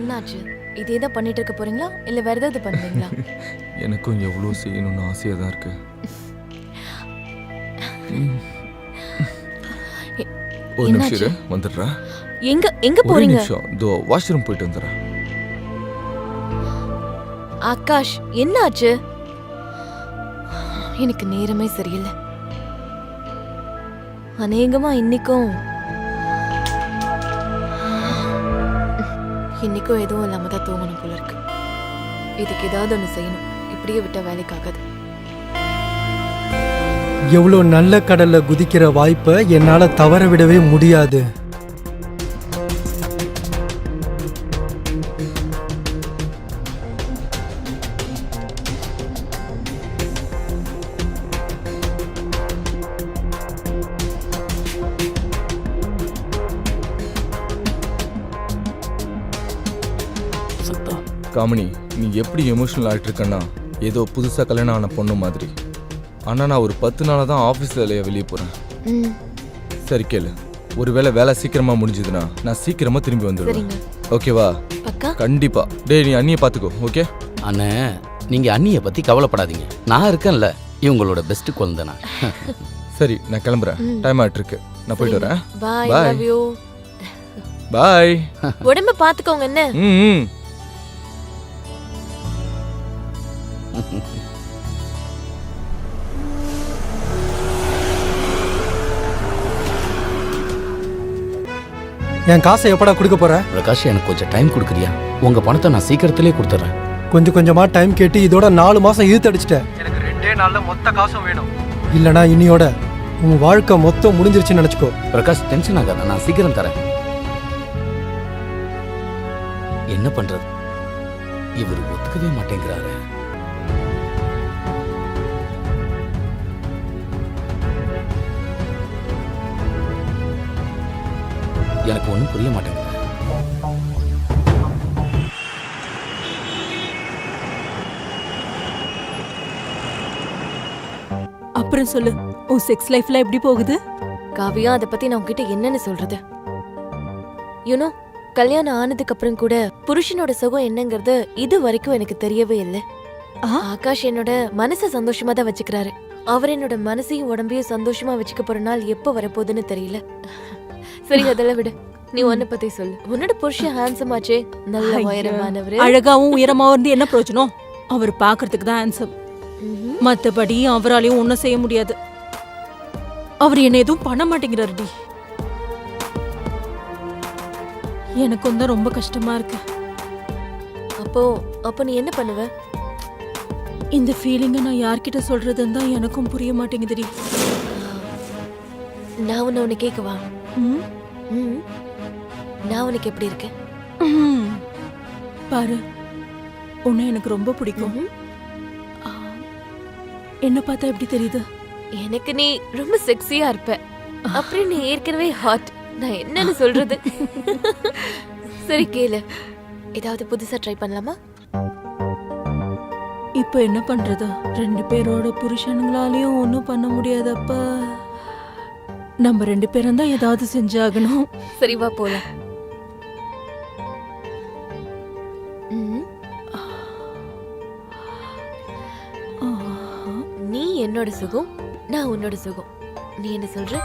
என்னாச்சு? இதே தான் பண்ணிட்டு இருக்க போறீங்களா இல்ல வேற ஏதாவது பண்ணுவீங்களா? எனக்கும் எவ்வளோ செய்யணும்னு ஆசையாக தான் இருக்கு. ஒரு நிமிஷம் இரு, வந்துடுறேன். எங்க எங்க ஒரு போறீங்க? நிமிஷம், இதோ வாஷ்ரூம் போயிட்டு வந்துடுறேன். ஆகாஷ், என்னாச்சு? எனக்கு நேரமே சரியில்லை. அநேகமா இன்னைக்கும் எதுவும் இல்லாம தான் தூங்கணும் போல இருக்கு. இதுக்கு ஏதாவது ஒண்ணு செய்யணும். இப்படியே விட்ட வேலைக்கு ஆகாது. எவ்வளோ நல்ல கடல்ல குதிக்கிற வாய்ப்பை என்னால தவற விடவே முடியாது. காமினி, நீ எப்படி எமோஷனல் ஆகிட்டு இருக்கன்னா ஏதோ புதுசாக கல்யாணம் ஆன பொண்ணு மாதிரி. ஆனால் நான் ஒரு 10 நாளாக தான் ஆஃபீஸ் வேலையை வெளியே போகிறேன். சரி கேளு, ஒருவேளை வேலை சீக்கிரமாக முடிஞ்சதுன்னா நான் சீக்கிரமாக திரும்பி வந்துடுவேன். ஓகேவா? கண்டிப்பா. டேய், நீ அண்ணியை பார்த்துக்கோ. ஓகே அண்ணே, நீங்கள் அண்ணியை பற்றி கவலைப்படாதீங்க. நான் இருக்கேன்ல, இவங்களோட பெஸ்ட் குழந்தை நான். சரி, நான் கிளம்புறேன். டைம் ஆகிட்டு இருக்கு. நான் போயிட்டு வரேன். பாய். Love you. பாய். உடம்ப பார்த்துக்கோங்க. என்ன? என் காசை எப்படா கொடுக்க போற? பிரகாஷ், எனக்கு கொஞ்சம் டைம் கொடுக்குறியா? உங்க பணத்தை நான் சீக்கிரத்திலே கொடுத்துட்றேன். கொஞ்சம் கொஞ்சமா டைம் கேட்டு இதோட 4 மாசம் இழுத்தடிச்சிட்டேன். எனக்கு 2 நாள்ல மொத்த காசும் வேணும். இல்லனா இன்னியோட உன் வாழ்க்கை மொத்தம் முடிஞ்சிருச்சுன்னு நினைச்சுக்கோ. பிரகாஷ், டென்ஷன் ஆகாத, நான் சீக்கிரம் தரேன். என்ன பண்றது, இவர் ஒத்துக்கவே மாட்டேங்கிறாரு. எனக்கு ஒன்றும் புரிய மாட்டேங்குது. அப்புறம் சொல்லு, உன் செக்ஸ் லைஃப்ல எப்படி போகுது? காவியா, அதை பத்தி நான் உங்ககிட்ட என்னன்னு சொல்றது? யூனோ, கல்யாணம் ஆனதுக்கு அப்புறம் கூட புருஷனோட சுகம் என்னங்கிறது இது வரைக்கும் எனக்கு தெரியவே இல்லை. ஆகாஷ் என்னோட மனசை சந்தோஷமா தான் வச்சுக்கிறாரு. அவர் என்னோட மனசையும் உடம்பையும் சந்தோஷமா வச்சுக்க போற நாள் எப்ப வரப்போகுதுன்னு தெரியல. சரி, அதெல்லாம் விடு. நீ உன்னை பத்தி சொல்லு. உன்னோட புருஷன் ஹேண்ட்ஸம் ஆச்சே, நல்ல உயரமானவரு. அழகாவும் உயரமாவும் இருந்து என்ன பிரயோஜனம்? அவர் பாக்குறதுக்கு தான் ஹேண்ட்ஸம். மத்தபடி அவராலையும் ஒன்னும் செய்ய முடியாது. அவர் என்ன எதுவும் பண்ண மாட்டேங்கிறாருடி. எனக்கும் தான் ரொம்ப கஷ்டமா இருக்கு. அப்போ நீ என்ன பண்ணுவ? இந்த ஃபீலிங்க நான் யார்கிட்ட சொல்றதுன்னு தான் எனக்கும் புரிய மாட்டேங்குதுடி. நான் உன்னை கேட்கவா? நான் உனக்கு எப்படி இருக்கேன் பாரு. உன்னை எனக்கு ரொம்ப பிடிக்கும். என்ன பார்த்தா எப்படி தெரியுது? எனக்கு நீ ரொம்ப செக்ஸியா இருப்ப. அப்புறம் நீ ஏற்கனவே ஹாட். நான் என்னன்னு சொல்றது? சரி கேளு, ஏதாவது புதுசா ட்ரை பண்ணலாமா? இப்ப என்ன பண்றது? 2 பேரோட புருஷனுங்களாலையும் ஒன்னும் பண்ண முடியாதப்ப நம்ம 2 பேரும் தான் ஏதாவது செஞ்சாகணும். சரி, வா போலாம். நீ என்னோட சுகம், நான் உன்னோட சுகம். நீ என்ன சொல்ற?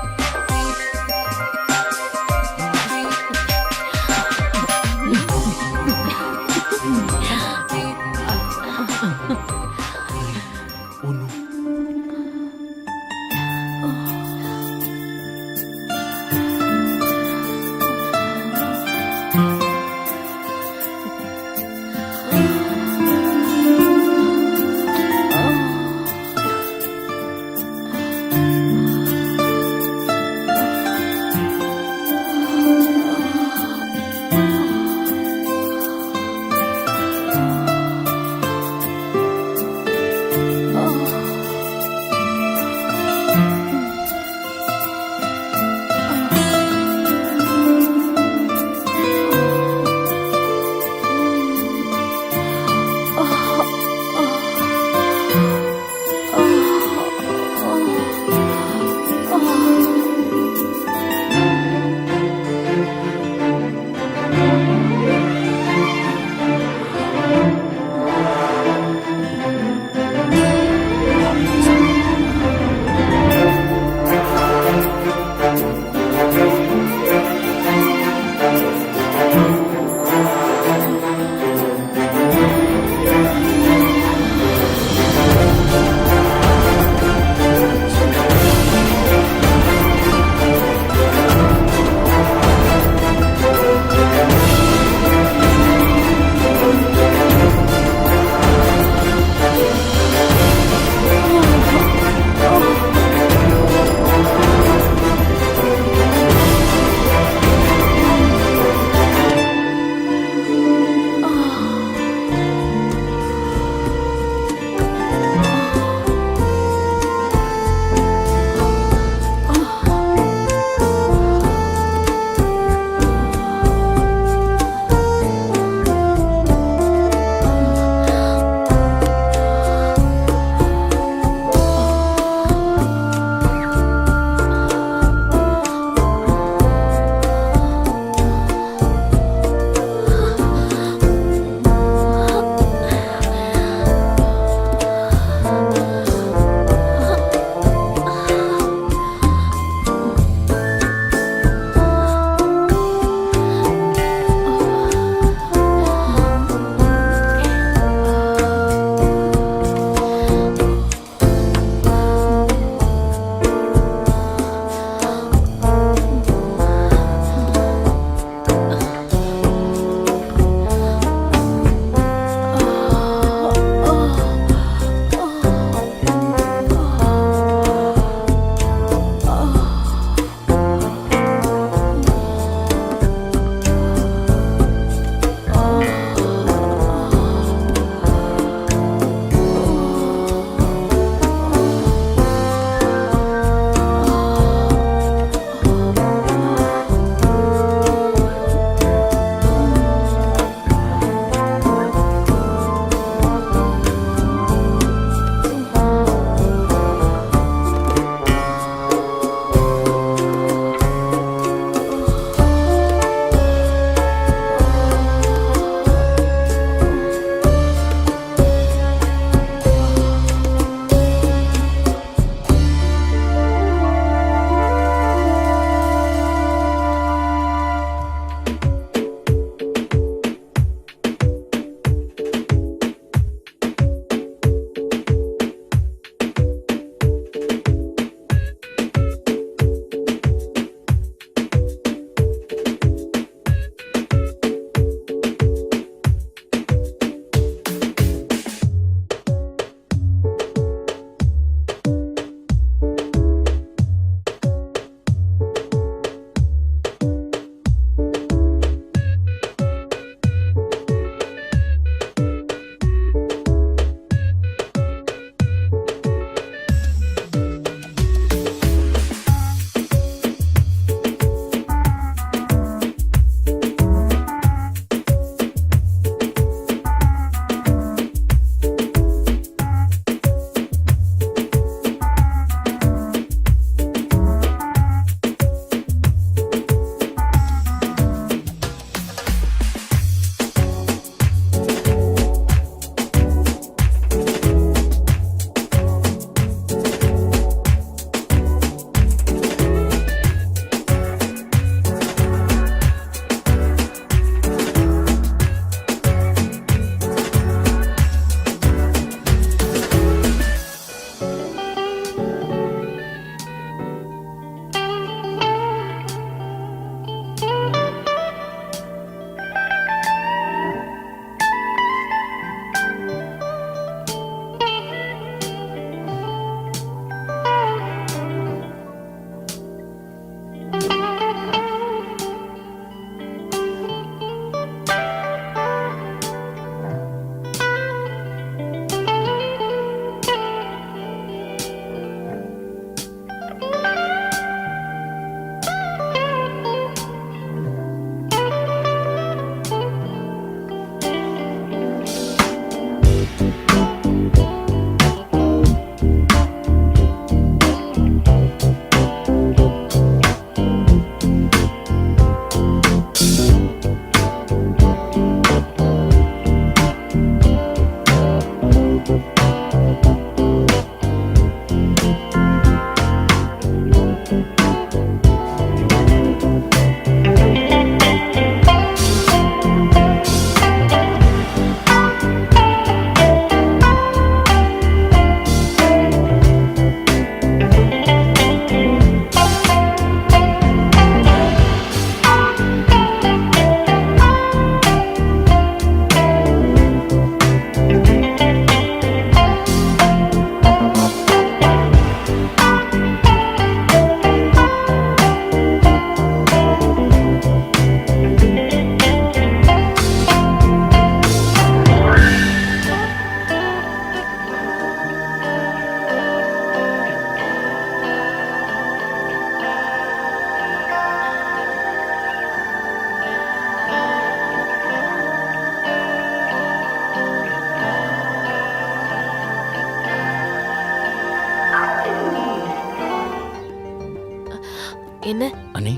என்ன அண்ணி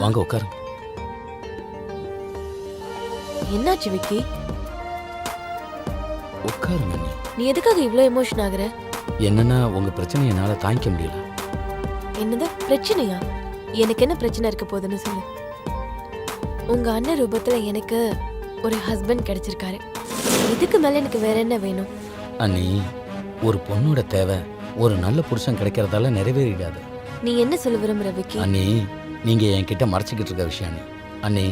வாங்க உட்காருங்க. என்னாச்சு விக்கி? உட்காருங்க அண்ணி. நீ எதுக்காக இவ்ளோ எமோஷன் ஆகுற? என்னன்னா உங்க பிரச்சனையை என்னால தாங்கிக்க முடியல. என்னது பிரச்சனையா? எனக்கு என்ன பிரச்சனை இருக்க போகுதுன்னு சொல்லு. உங்க அண்ணன் ரூபத்துல எனக்கு ஒரு ஹஸ்பண்ட் கிடைச்சிருக்காரு. இதுக்கு மேல எனக்கு வேற என்ன வேணும்? அண்ணி, ஒரு பொண்ணோட தேவை ஒரு நல்ல புருஷன் கிடைக்கிறதால நிறைவேறிடாது. நீ என்ன சொல்ல விரும்புற விக்கி? அண்ணி, நீங்க என்கிட்ட மறைச்சிக்கிட்டு இருக்க விஷயம் அண்ணி. அண்ணி,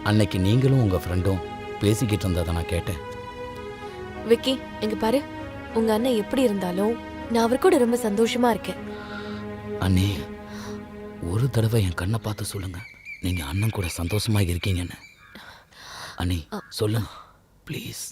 அன்னைக்கு நீங்களும் உங்க ஃப்ரெண்டும் பேசிக்கிட்டு இருந்ததை நான் கேட்டேன். விக்கி இங்க பாரு, உங்க அண்ணன் எப்படி இருந்தாலும் நான் அவர் கூட ரொம்ப சந்தோஷமா இருக்கேன். அண்ணி, ஒரு தடவை என் கண்ணை பார்த்து சொல்லுங்க, நீங்க அண்ணன் கூட சந்தோஷமா இருக்கீங்கன்னு. அண்ணி சொல்லுங்க ப்ளீஸ்.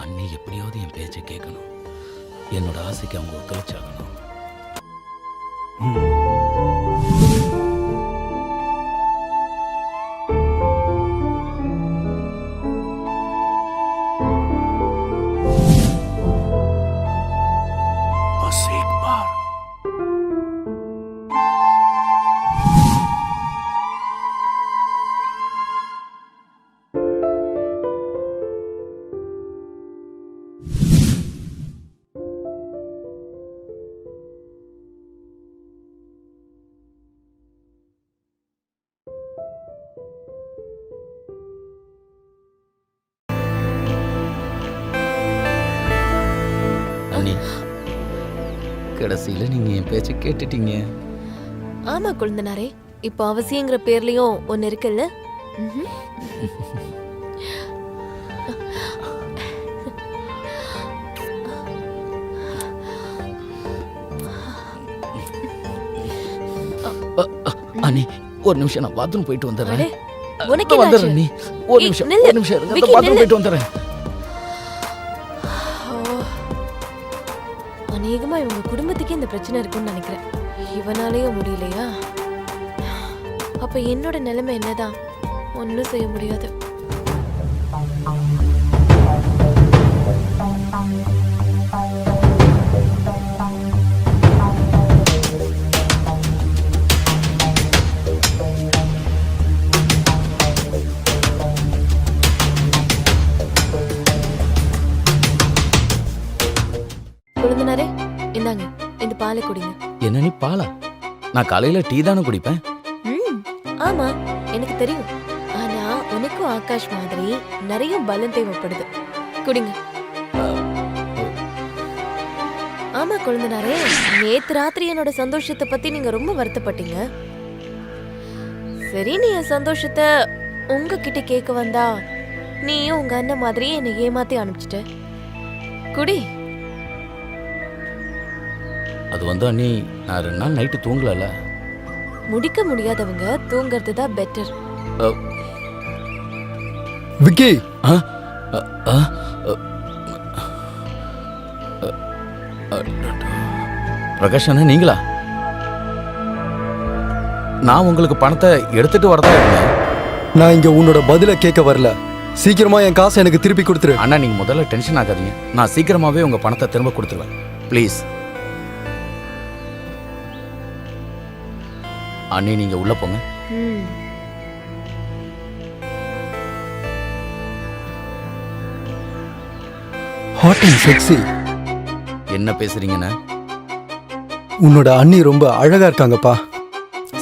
அண்ணி எப்படியாவது என் பேச்சை கேட்கணும். என்னோட ஆசைக்கு அவங்க ஒத்துழைச்சாகணும். அண்ணி, கடைசியில நீங்க என் பேச்சை கேட்டுட்டீங்க. ஆமா குழந்தனாரே, இப்போ அவசியங்கிற பேர்லயும் ஒன்னு இருக்குல்ல. அண்ணி ஒரு நிமிஷம், நான் பாத்ரூம் போயிட்டு வந்துடுறேன். உனக்கு வந்துடுறேன் அண்ணி. ஒரு நிமிஷம் இருங்க, விக்கி, பாத்ரூம் போயிட்டு வந்துடுறேன். அநேகமா இவங்க குடும்பத்துக்கே இந்த பிரச்சனை இருக்கும்னு நினைக்கிறேன். இவனாலேயே முடியலையா? அப்ப என்னோட நிலைமை என்னதான்? ஒன்னும் செய்ய முடியாது. குழந்தனாரே, இந்தாங்க இந்த பாலை குடிங்க. என்ன நீ பாலா? நான் காலையில டீ தானே குடிப்பேன். ஆமா எனக்கு தெரியும். ஆனா உனக்கும் ஆகாஷ் மாதிரி நிறைய பலம் தேவைப்படுது. குடிங்க. ஆமா குழந்தனாரே, நேத்து ராத்திரி என்னோட சந்தோஷத்தை பத்தி நீங்க ரொம்ப வருத்தப்பட்டீங்க. சரி, நீ என் சந்தோஷத்தை உங்ககிட்ட கேட்க வந்தா நீயும் உங்க அண்ணன் மாதிரி என்னை ஏமாத்தி அனுப்பிச்சிட்ட. குடி. அது வந்து அண்ணி, நான் 2 நாள் நைட்டு தூங்கலல. முடிக்க முடியாதவங்க தூங்குறது தான் பெட்டர். விக்கி, பிரகாஷ் அண்ணா நீங்களா? நான் உங்களுக்கு பணத்தை எடுத்துட்டு வரதா இருந்தேன். நான் இங்க உன்னோட பதில கேட்க வரல. சீக்கிரமா என் காசை எனக்கு திருப்பி கொடுத்துரு. அண்ணா நீங்க முதல்ல டென்ஷன் ஆகாதீங்க. நான் சீக்கிரமாவே உங்க பணத்தை திரும்ப கொடுத்துருவேன். ப்ளீஸ் அண்ணி, நீங்க உள்ள போங்க. Hot and sexy. என்ன பேசுறீங்கண்ணா? உன்னோட அண்ணி ரொம்ப அழகா இருக்காங்கப்பா.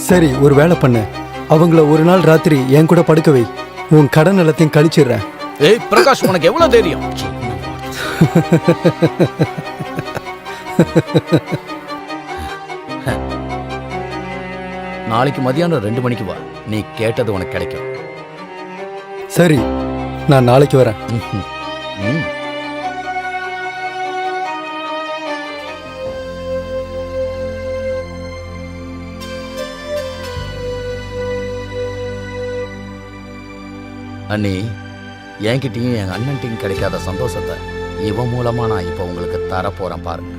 சரி, ஒரு வேலை பண்ணு. அவங்கள ஒரு நாள் ராத்திரி என் கூட படுக்க வை. உன் கடன் எல்லாத்தையும் கழிச்சிடுறேன். ஏய் பிரகாஷ், உனக்கு எவ்வளவு தைரியம்? நாளைக்கு மதியானம் 2 மணிக்கு வா. நீ கேட்டது உனக்கு கிடைக்கும். சரி, நான் நாளைக்கு வரேன். ம். அண்ணி, என்கிட்டயும் என் அண்ணன்ட்டையும் கிடைக்காத சந்தோஷத்தை இவன் மூலமா நான் இப்போ உங்களுக்கு தரப்போறேன் பாருங்க.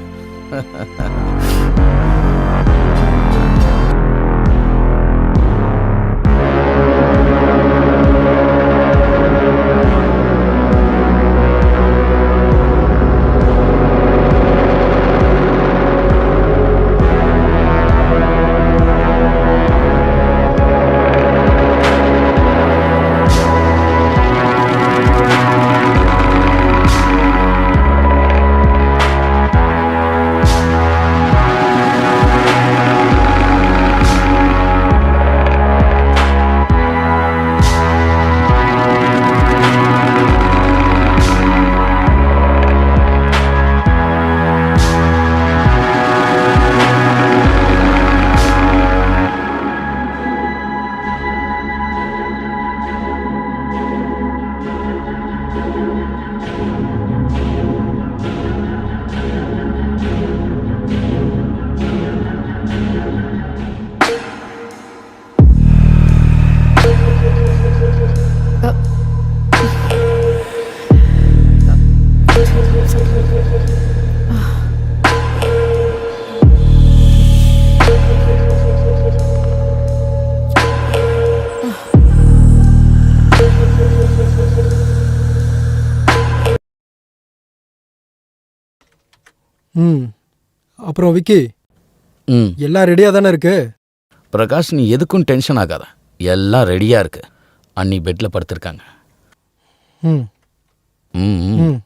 ம். அப்புறம் விக்கி, ம். எல்லாம் ரெடியாக தானே இருக்கு? பிரகாஷ், நீ எதுக்கும் டென்ஷன் ஆகாத. எல்லாம் ரெடியா இருக்கு. அண்ணி பெட்ல படுத்திருக்காங்க. ம். ம், ம். ம்.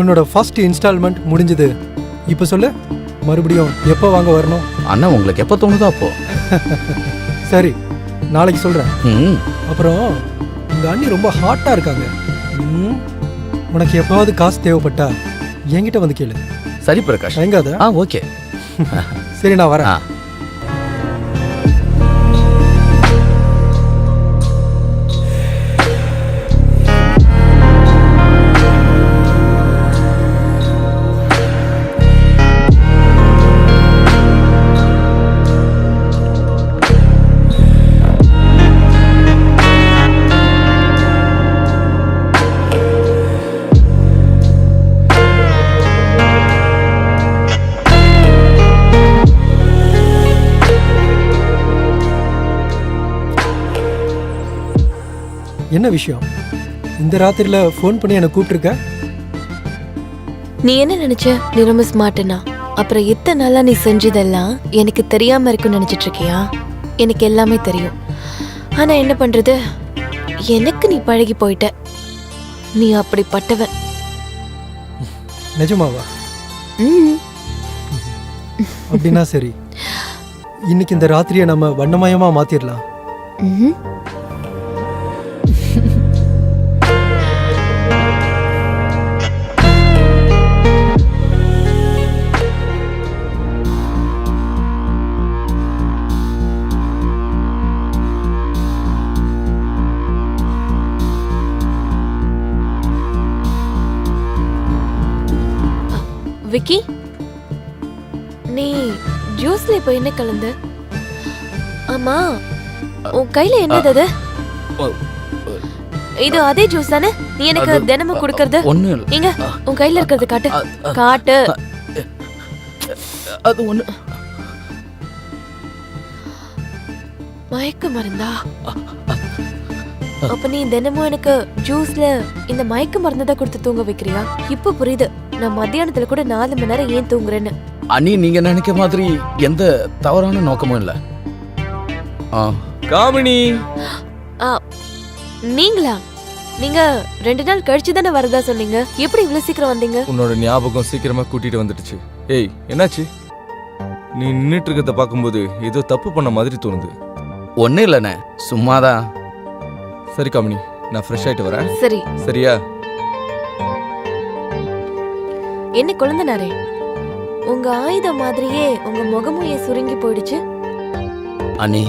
உன்னோட ஃபர்ஸ்ட் இன்ஸ்டால்மெண்ட் முடிஞ்சது. இப்போ சொல்லு, மறுபடியும் எப்போ வாங்க வரணும்? அண்ணா, உங்களுக்கு எப்போ தோணுதோ அப்போ. சரி, நாளைக்கு சொல்கிறேன். ம். அப்புறம் உங்கள் அண்ணி ரொம்ப ஹாட்டாக இருக்காங்க. உனக்கு எப்போவாவது காசு தேவைப்பட்டா என்கிட்ட வந்து கேளு. சரி பிரகாஷ். தயங்காத. ஓகே. சரி, நான் வரேன். என்ன விஷயம்? இந்த ராத்திரியில் ஃபோன் பண்ணி என்னை கூப்பிட்டுருக்க? நீ என்ன நினைச்ச நீ ரொம்ப ஸ்மார்ட்னா? அப்புறம் இத்தனை நாளா நீ செஞ்சதெல்லாம் எனக்கு தெரியாம இருக்குன்னு நினைச்சிட்டு இருக்கியா? எனக்கு எல்லாமே தெரியும். ஆனா என்ன பண்றது, எனக்கு நீ பழகி போயிட்ட. நீ அப்படிப்பட்டவன். நிஜமாவா? ம். அப்படின்னா சரி, இன்னைக்கு இந்த ராத்திரியை நம்ம வண்ணமயமா மாத்திரலாம். ம்ஹும். விக்கி, நீ ஜூஸ்ல இப்ப என்ன கலந்த? ஆமா, உன் கையில என்னது அது? இது அதே ஜூஸ் தானே நீ எனக்கு தினமும் குடுக்கறது? ஒண்ணு இங்க உன் கையில இருக்கிறது காட்டு. காட்டு. அது ஒண்ணு. மயக்க மருந்தா? அப்ப நீ தினமும் எனக்கு ஜூஸ்ல இந்த மயக்க மருந்து தான் கொடுத்து தூங்க வைக்கிறியா? இப்ப புரியுது நான் மத்தியானத்துல கூட 4 மணி நேரம் ஏன் தூங்குறேன்னு. அண்ணி, நீங்க நினைக்க மாதிரி எந்த தவறான நோக்கமும் இல்ல. காமினி, ஆ, நீங்களா? நீங்க 2 நாள் கழிச்சு தானே வரதா சொன்னீங்க. எப்படி இவ்வளவு சீக்கிரம் வந்தீங்க? உன்னோட ஞாபகம் சீக்கிரமா கூட்டிட்டு வந்துடுச்சு. ஏய், என்னாச்சு? நீ நின்னுட்டு இருக்கிறத பார்க்கும்போது ஏதோ தப்பு பண்ண மாதிரி தோணுது. ஒண்ணு இல்லண்ணே, சும்மாதான். சரி காமினி, நான் ஃப்ரெஷ் ஆயிட்டு வரேன். சரி. சரியா? என்ன குழந்தனாரே, உங்க ஆயுதம் மாதிரியே உங்க முகமும் ஏன் சுருங்கி போயிடுச்சு? அண்ணி,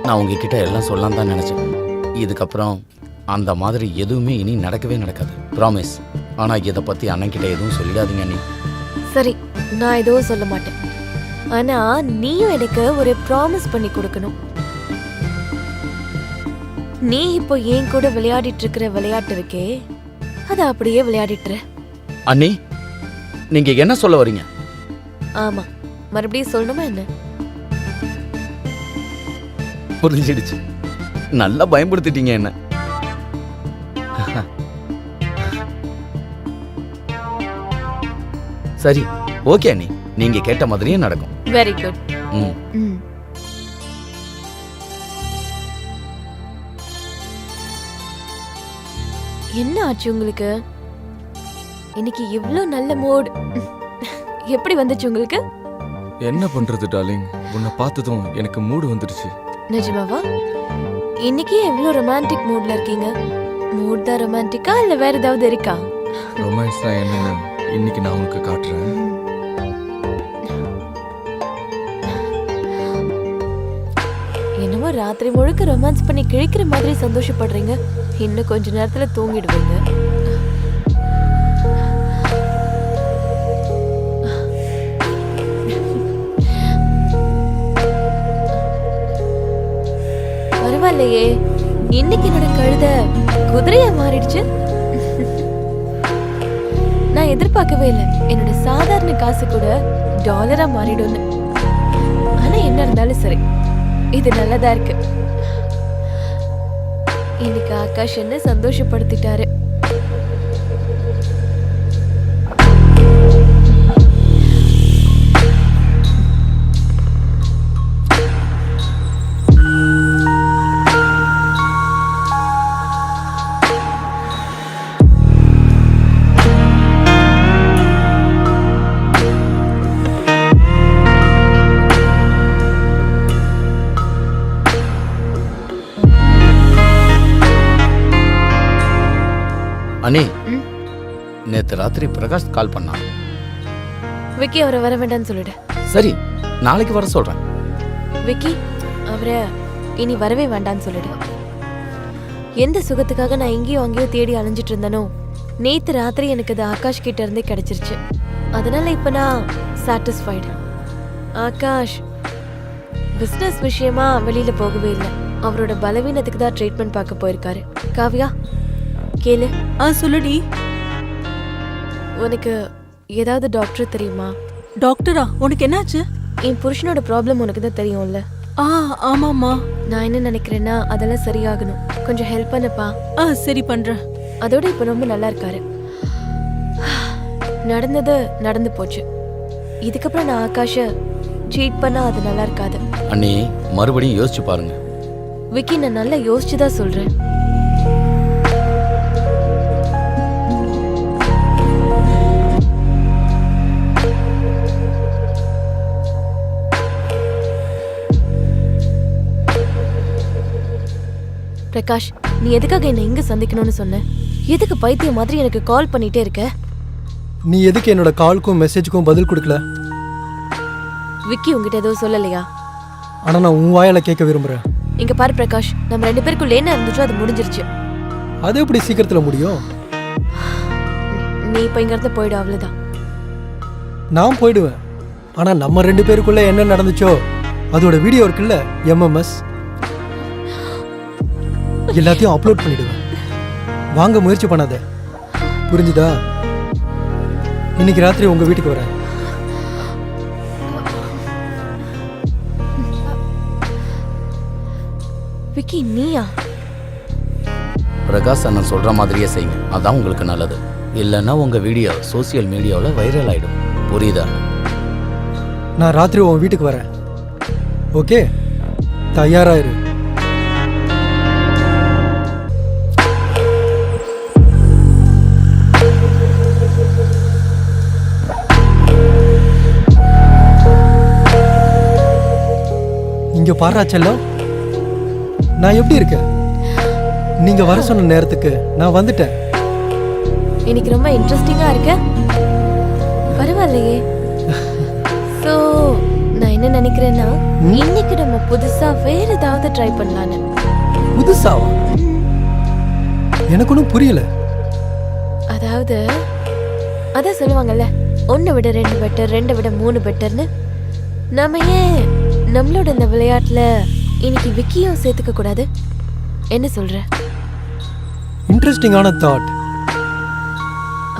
நான் உங்ககிட்ட எல்லாம் சொல்லலாம் தான் நினைச்சேன். இதுக்கப்புறம் அந்த மாதிரி எதுவுமே இனி நடக்கவே நடக்காது, ப்ராமிஸ். ஆனா இதை பத்தி அண்ணன்கிட்ட எதுவும் சொல்லிடாதீங்க அண்ணி. சரி, நான் எதுவும் சொல்ல மாட்டேன். ஆனா நீயும் எனக்கு ஒரு ப்ராமிஸ் பண்ணி கொடுக்கணும். நீ இப்போ ஏன் கூட விளையாடிட்டு இருக்கிற விளையாட்டு இருக்கே, அத அப்படியே விளையாடிட்டு. அண்ணி, நீங்க என்ன சொல்ல வரீங்க? ஆமா, மறுபடியும் சொல்லணுமா என்ன? புரிஞ்சிடுச்சு. நல்லா பயன்படுத்திட்டீங்க என்ன. சரி, ஓகே அண்ணி, நீங்க கேட்ட மாதிரியே நடக்கும். Very good. ம். என்ன ஆச்சு உங்களுக்கு? இன்னைக்கு இவ்ளோ நல்ல மூட் எப்படி வந்துச்சு உங்களுக்கு? என்ன பண்றது டார்லிங், உன்னை பார்த்ததும் எனக்கு மூடு வந்துடுச்சு. நிஜமாவா? இன்னைக்கு எவ்ளோ ரொமான்டிக் மூட்ல இருக்கீங்க. மூட் தான் ரொமான்டிக்கா இல்ல வேற ஏதாவது இருக்கா? ரொமான்ஸ்னா என்னன்னு இன்னைக்கு நான் உனக்கு காட்டுறேன். என்னமோ ராத்திரி முழுக்க ரொமான்ஸ் பண்ணி கிழிக்கிற மாதிரி சந்தோஷப்படுறீங்க. இன்னும் கொஞ்ச நேரத்துல தூங்கிடுவீங்க. பரவாயில்லையே, இன்னைக்கு என்னோட கழுத குதிரையா மாறிடுச்சு. நான் எதிர்பார்க்கவே இல்லை என்னோட சாதாரண காசு கூட டாலரா மாறிடும்னு. ஆனா என்ன இருந்தாலும் சரி, இது நல்லதா இருக்கு. இன்னைக்கு ஆகாஷ் என்ன சந்தோஷப்படுத்திட்டாரு. அண்ணி, நேத்து ராத்திரி பிரகாஷ் கால் பண்ணா. விக்கி அவரை வர வேண்டாம்னு சொல்லிடு. சரி, நாளைக்கு வர சொல்றேன். விக்கி அவரை இனி வரவே வேண்டாம்னு சொல்லிடு. எந்த சுகத்துக்காக நான் எங்கேயோ அங்கேயோ தேடி அலைஞ்சிட்டு இருந்தனோ, நேத்து ராத்திரி எனக்கு அது ஆகாஷ் கிட்ட இருந்தே கிடைச்சிருச்சு. அதனால இப்ப நான் சாட்டிஸ்ஃபைடு. ஆகாஷ் பிசினஸ் விஷயமா வெளியில போகவே இல்லை. அவரோட பலவீனத்துக்கு தான் ட்ரீட்மெண்ட் பார்க்க போயிருக்காரு. காவியா கேளு. சொல்லுடி. உனக்கு ஏதாவது டாக்டர் தெரியுமா? டாக்டரா? உனக்கு என்னாச்சு? என் புருஷனோட ப்ராப்ளம் உனக்கு தான் தெரியும்ல. ஆமாம்மா. நான் என்ன நினைக்கிறேன்னா அதெல்லாம் சரியாகணும். கொஞ்சம் ஹெல்ப் பண்ணப்பா. சரி பண்றேன். அதோட இப்ப ரொம்ப நல்லா இருக்காரு. நடந்தது நடந்து போச்சு. இதுக்கப்புறம் நான் ஆகாஷ சீட் பண்ணா அது நல்லா இருக்காது. அண்ணி மறுபடியும் யோசிச்சு பாருங்க. விக்கி, நான் நல்லா யோசிச்சுதான் சொல்றேன். பிரகாஷ், நீ எதுக்காக என்ன இங்க சந்திக்கணும்னு சொன்ன? எதுக்கு பைத்தியம் மாதிரி எனக்கு கால் பண்ணிட்டே இருக்க? நீ எதுக்கு என்னோட காலுக்கும் மெசேஜுக்கும் பதில் கொடுக்கல? விக்கி உங்ககிட்ட எதுவும் சொல்லலையா? ஆனா நான் உன் வாயால கேட்க விரும்புறேன். இங்க பாரு பிரகாஷ், நம்ம 2 பேருக்குள்ள என்ன இருந்துச்சோ அது முடிஞ்சிருச்சு. அது எப்படி சீக்கிரத்துல முடியும்? நீ இப்ப இங்க இருந்து போயிடு, அவ்வளவுதான். நான் போயிடுவேன். ஆனா நம்ம 2 பேருக்குள்ள என்ன நடந்துச்சோ அதோட வீடியோ இருக்குல்ல, எம்எம்எஸ், எல்லாத்தையும் அப்லோட் பண்ணிடுவேன். வாங்க முயற்சி பண்ணாத, புரிஞ்சுதா? இன்னைக்கு ராத்திரி உங்க வீட்டுக்கு வரேன். விக்கி, நீயா? பிரகாஷ் அண்ணன் சொல்ற மாதிரியே செய்யுங்க, அதான் உங்களுக்கு நல்லது. இல்லைன்னா உங்க வீடியோ சோசியல் மீடியாவில் வைரல் ஆயிடும். புரியுதா? நான் ராத்திரி உன் வீட்டுக்கு வரேன். ஓகே, தயாராயிரு. இங்க பாரா செல்லம், நான் எப்படி இருக்கேன்? நீங்க வர சொன்ன நேரத்துக்கு நான் வந்துட்டேன். இன்னைக்கு ரொம்ப இன்ட்ரெஸ்டிங்கா இருக்கு. பரவாயில்லையே. சோ நான் என்ன நினைக்கிறேன்னா, இன்னைக்கு நம்ம புதுசா வேற ஏதாவது ட்ரை பண்ணலான்னு. புதுசாவா? எனக்கு ஒன்றும் புரியல. அதாவது அதான் சொல்லுவாங்கல்ல, 1 விட 2 பெட்டர், 2 விட 3 பெட்டர்னு. நம்ம ஏன் நம்மளோட இந்த விளையாட்டுல இன்னைக்கு விக்கியும் சேர்த்துக்க கூடாது? என்ன சொல்ற? இன்ட்ரெஸ்டிங்கான தாட்.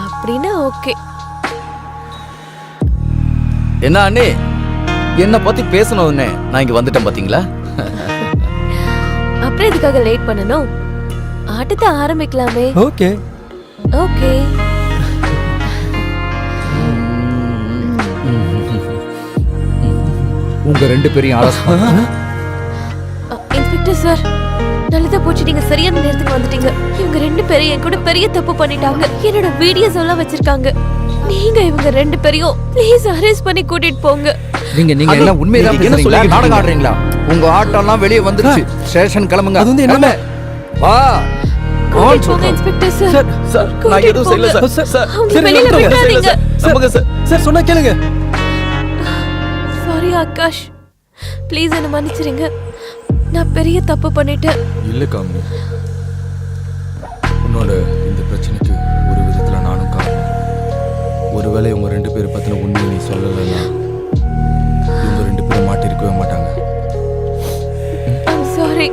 அப்படின்னா ஓகே. என்ன அண்ணே, என்னை பத்தி பேசணும்னே நான் இங்க வந்துட்டேன் பாத்தீங்களா? அப்புறம் இதுக்காக லேட் பண்ணணும்? ஆட்டத்தை ஆரம்பிக்கலாமே. Okay okay. உங்க 2 பேரையும் அரெஸ்ட் பண்ண. இன்ஸ்பெக்டர் சார், நல்லதா போச்சு, நீங்க சரியான நேரத்துக்கு வந்துட்டீங்க. இவங்க 2 பேரும் என் கூட பெரிய தப்பு பண்ணிட்டாங்க. என்னோட வீடியோஸ் எல்லாம் வச்சிருக்காங்க. நீங்க இவங்க 2 பேரையும் ப்ளீஸ் அரெஸ்ட் பண்ணி கூட்டிட்டு போங்க. நீங்க எல்லாம் உண்மையதான் பேசுறீங்களா? நாடகம் ஆடுறீங்களா? உங்க ஆட்டம் எல்லாம் வெளியே வந்துருச்சு. ஸ்டேஷன் கிளம்புங்க. அது வந்து என்ன? வா. கூட்டிட்டு போங்க இன்ஸ்பெக்டர் சார். சார் நான் எதுவும் செய்யல சார். சார் அவங்க வெளியில விடாதீங்க. நம்புங்க சார். சார் சொன்னா கேளுங்க. சாரி ஆகாஷ், ப்ளீஸ் என்ன மன்னிச்சிருங்க. நான் பெரிய தப்பு பண்ணிட்டேன். இல்ல காமினி, உன்னோட இந்த பிரச்சனைக்கு ஒரு விதத்துல நானும் காரணம். ஒருவேளை இவங்க 2 பேரை பத்தின உண்மையை நீ சொல்லலைன்னா இவங்க 2 பேரும் மாட்டிருக்கவே மாட்டாங்க. I'm sorry.